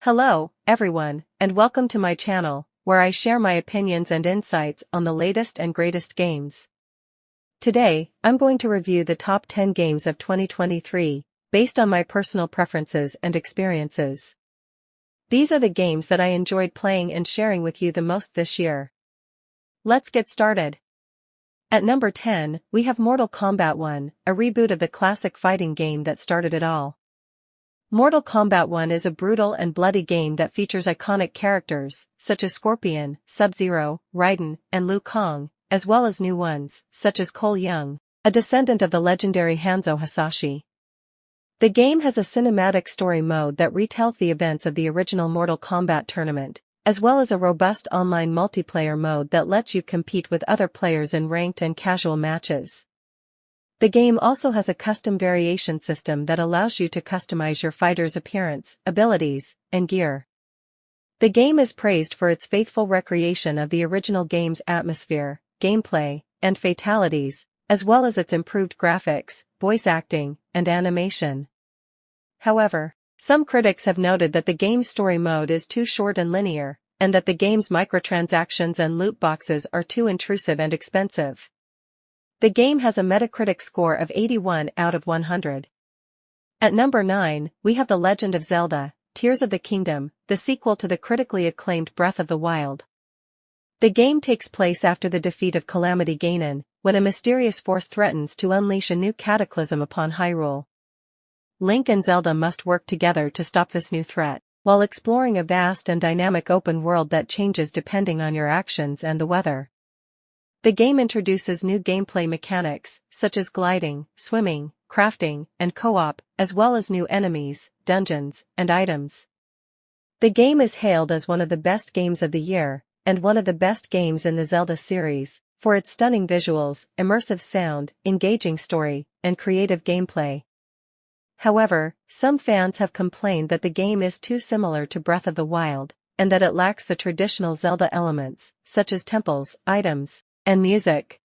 Hello, everyone, and welcome to my channel, where I share my opinions and insights on the latest and greatest games. Today, I'm going to review the top 10 games of 2023, based on my personal preferences and experiences. These are the games that I enjoyed playing and sharing with you the most this year. Let's get started. At number 10, we have Mortal Kombat 1, a reboot of the classic fighting game that started it all. Mortal Kombat 1 is a brutal and bloody game that features iconic characters, such as Scorpion, Sub-Zero, Raiden, and Liu Kang, as well as new ones, such as Cole Young, a descendant of the legendary Hanzo Hasashi. The game has a cinematic story mode that retells the events of the original Mortal Kombat tournament, as well as a robust online multiplayer mode that lets you compete with other players in ranked and casual matches. The game also has a custom variation system that allows you to customize your fighter's appearance, abilities, and gear. The game is praised for its faithful recreation of the original game's atmosphere, gameplay, and fatalities, as well as its improved graphics, voice acting, and animation. However, some critics have noted that the game's story mode is too short and linear, and that the game's microtransactions and loot boxes are too intrusive and expensive. The game has a Metacritic score of 81 out of 100. At number 9, we have The Legend of Zelda, Tears of the Kingdom, the sequel to the critically acclaimed Breath of the Wild. The game takes place after the defeat of Calamity Ganon, when a mysterious force threatens to unleash a new cataclysm upon Hyrule. Link and Zelda must work together to stop this new threat, while exploring a vast and dynamic open world that changes depending on your actions and the weather. The game introduces new gameplay mechanics, such as gliding, swimming, crafting, and co-op, as well as new enemies, dungeons, and items. The game is hailed as one of the best games of the year, and one of the best games in the Zelda series, for its stunning visuals, immersive sound, engaging story, and creative gameplay. However, some fans have complained that the game is too similar to Breath of the Wild, and that it lacks the traditional Zelda elements, such as temples, items, and music.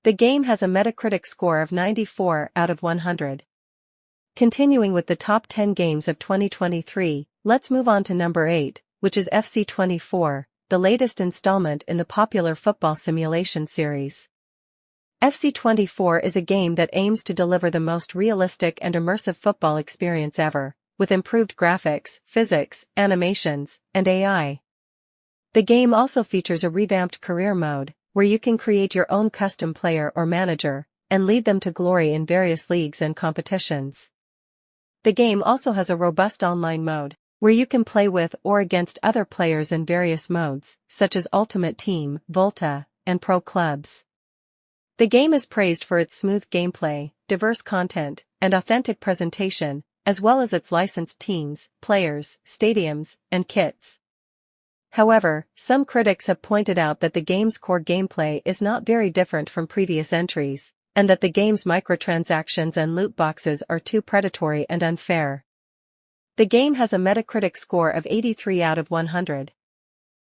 The game has a Metacritic score of 94 out of 100. Continuing with the top 10 games of 2023, let's move on to number 8, which is FC24, the latest installment in the popular football simulation series. FC24 is a game that aims to deliver the most realistic and immersive football experience ever, with improved graphics, physics, animations, and AI. The game also features a revamped career mode, where you can create your own custom player or manager, and lead them to glory in various leagues and competitions. The game also has a robust online mode, where you can play with or against other players in various modes, such as Ultimate Team, Volta, and Pro Clubs. The game is praised for its smooth gameplay, diverse content, and authentic presentation, as well as its licensed teams, players, stadiums, and kits. However, some critics have pointed out that the game's core gameplay is not very different from previous entries, and that the game's microtransactions and loot boxes are too predatory and unfair. The game has a Metacritic score of 83 out of 100.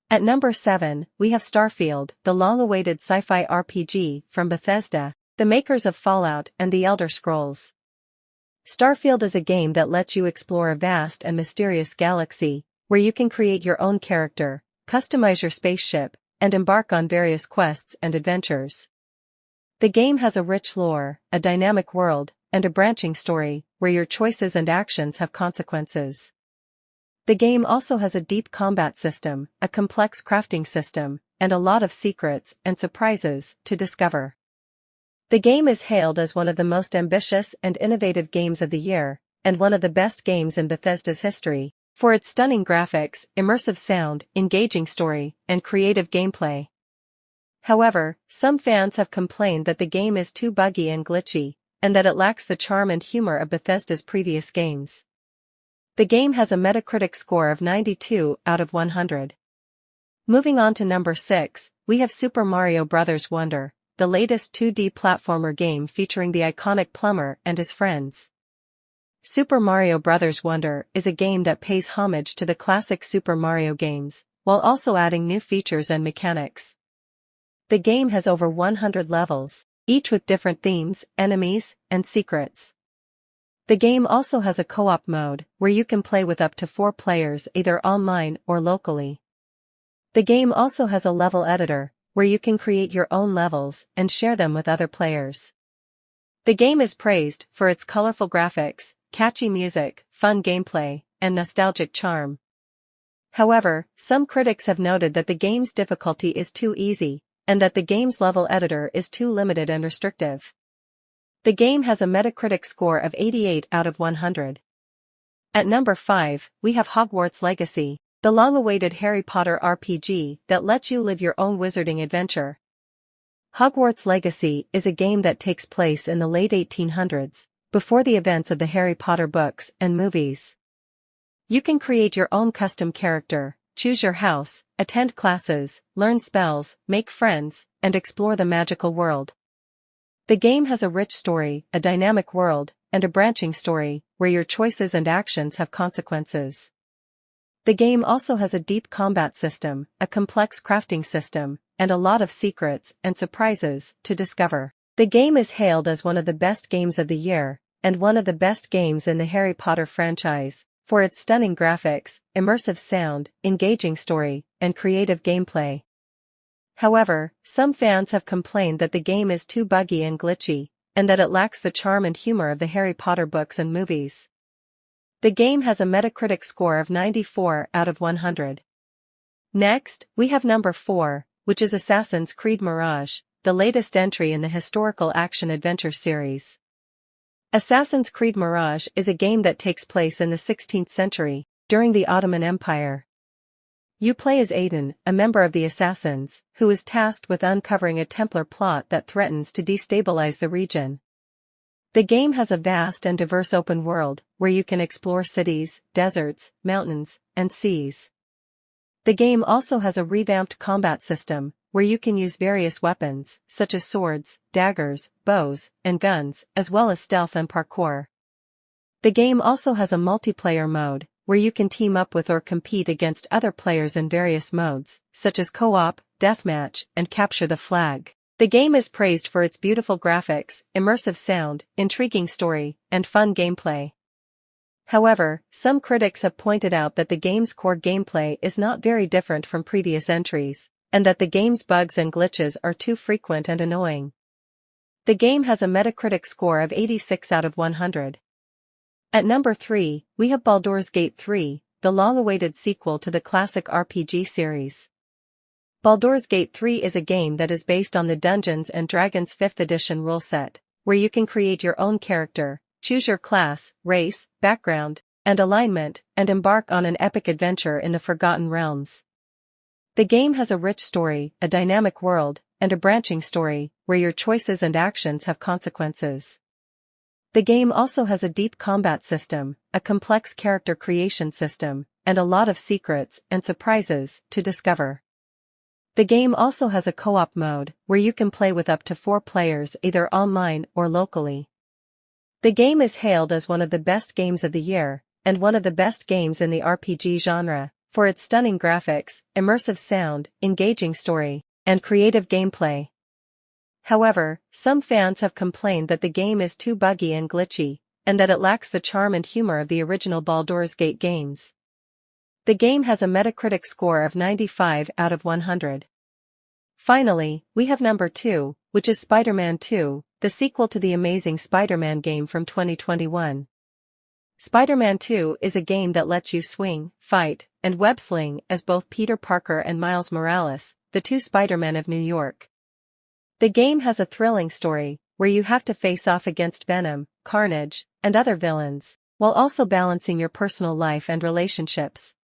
At number 7, we have Starfield, the long-awaited sci-fi RPG from Bethesda, the makers of Fallout and The Elder Scrolls. Starfield is a game that lets you explore a vast and mysterious galaxy, where you can create your own character, customize your spaceship, and embark on various quests and adventures. The game has a rich lore, a dynamic world, and a branching story, where your choices and actions have consequences. The game also has a deep combat system, a complex crafting system, and a lot of secrets and surprises to discover. The game is hailed as one of the most ambitious and innovative games of the year, and one of the best games in Bethesda's history, for its stunning graphics, immersive sound, engaging story, and creative gameplay. However, some fans have complained that the game is too buggy and glitchy, and that it lacks the charm and humor of Bethesda's previous games. The game has a Metacritic score of 92 out of 100. Moving on to number 6, we have Super Mario Bros. Wonder, the latest 2D platformer game featuring the iconic plumber and his friends. Super Mario Bros. Wonder is a game that pays homage to the classic Super Mario games, while also adding new features and mechanics. The game has over 100 levels, each with different themes, enemies, and secrets. The game also has a co-op mode, where you can play with up to 4 players either online or locally. The game also has a level editor, where you can create your own levels and share them with other players. The game is praised for its colorful graphics, catchy music, fun gameplay, and nostalgic charm. However, some critics have noted that the game's difficulty is too easy, and that the game's level editor is too limited and restrictive. The game has a Metacritic score of 88 out of 100. At number 5, we have Hogwarts Legacy, the long-awaited Harry Potter RPG that lets you live your own wizarding adventure. Hogwarts Legacy is a game that takes place in the late 1800s, before the events of the Harry Potter books and movies. You can create your own custom character, choose your house, attend classes, learn spells, make friends, and explore the magical world. The game has a rich story, a dynamic world, and a branching story, where your choices and actions have consequences. The game also has a deep combat system, a complex crafting system, and a lot of secrets and surprises to discover. The game is hailed as one of the best games of the year, and one of the best games in the Harry Potter franchise, for its stunning graphics, immersive sound, engaging story, and creative gameplay. However, some fans have complained that the game is too buggy and glitchy, and that it lacks the charm and humor of the Harry Potter books and movies. The game has a Metacritic score of 94 out of 100. Next, we have number 4, which is Assassin's Creed Mirage, the latest entry in the historical action-adventure series. Assassin's Creed Mirage is a game that takes place in the 16th century, during the Ottoman Empire. You play as Aiden, a member of the Assassins, who is tasked with uncovering a Templar plot that threatens to destabilize the region. The game has a vast and diverse open world, where you can explore cities, deserts, mountains, and seas. The game also has a revamped combat system, where you can use various weapons, such as swords, daggers, bows, and guns, as well as stealth and parkour. The game also has a multiplayer mode, where you can team up with or compete against other players in various modes, such as co-op, deathmatch, and capture the flag. The game is praised for its beautiful graphics, immersive sound, intriguing story, and fun gameplay. However, some critics have pointed out that the game's core gameplay is not very different from previous entries, and that the game's bugs and glitches are too frequent and annoying. The game has a Metacritic score of 86 out of 100. At number 3, we have Baldur's Gate 3, the long-awaited sequel to the classic RPG series. Baldur's Gate 3 is a game that is based on the Dungeons & Dragons 5th edition rule set, where you can create your own character, choose your class, race, background, and alignment, and embark on an epic adventure in the Forgotten Realms. The game has a rich story, a dynamic world, and a branching story, where your choices and actions have consequences. The game also has a deep combat system, a complex character creation system, and a lot of secrets and surprises to discover. The game also has a co-op mode, where you can play with up to 4 players either online or locally. The game is hailed as one of the best games of the year, and one of the best games in the RPG genre, for its stunning graphics, immersive sound, engaging story, and creative gameplay. However, some fans have complained that the game is too buggy and glitchy, and that it lacks the charm and humor of the original Baldur's Gate games. The game has a Metacritic score of 95 out of 100. Finally, we have number 2, which is Spider-Man 2, the sequel to the Amazing Spider-Man game from 2021. Spider-Man 2 is a game that lets you swing, fight, and web-sling as both Peter Parker and Miles Morales, the two Spider-Men of New York. The game has a thrilling story, where you have to face off against Venom, Carnage, and other villains, while also balancing your personal life and relationships.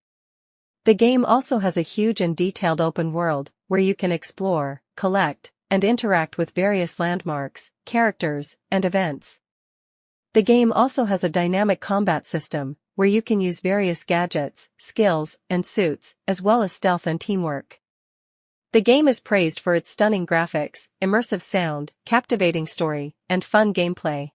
The game also has a huge and detailed open world, where you can explore, collect, and interact with various landmarks, characters, and events. The game also has a dynamic combat system, where you can use various gadgets, skills, and suits, as well as stealth and teamwork. The game is praised for its stunning graphics, immersive sound, captivating story, and fun gameplay.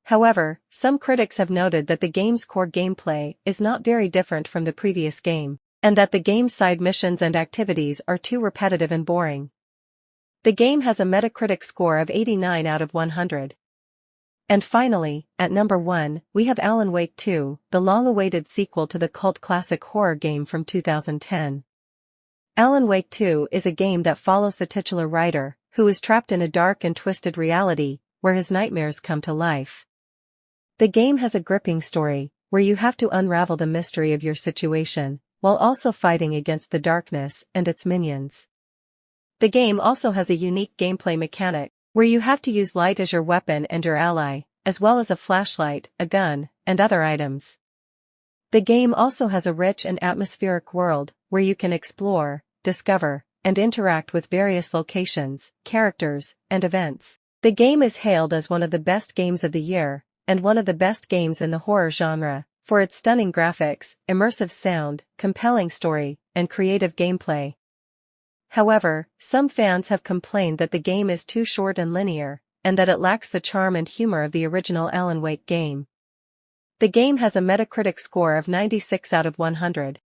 However, some critics have noted that the game's core gameplay is not very different from the previous game, and that the game's side missions and activities are too repetitive and boring. The game has a Metacritic score of 89 out of 100. And finally, at number 1, we have Alan Wake 2, the long-awaited sequel to the cult classic horror game from 2010. Alan Wake 2 is a game that follows the titular writer, who is trapped in a dark and twisted reality, where his nightmares come to life. The game has a gripping story, where you have to unravel the mystery of your situation, while also fighting against the darkness and its minions. The game also has a unique gameplay mechanic, where you have to use light as your weapon and your ally, as well as a flashlight, a gun, and other items. The game also has a rich and atmospheric world, where you can explore, discover, and interact with various locations, characters, and events. The game is hailed as one of the best games of the year, and one of the best games in the horror genre, for its stunning graphics, immersive sound, compelling story, and creative gameplay. However, some fans have complained that the game is too short and linear, and that it lacks the charm and humor of the original Alan Wake game. The game has a Metacritic score of 96 out of 100,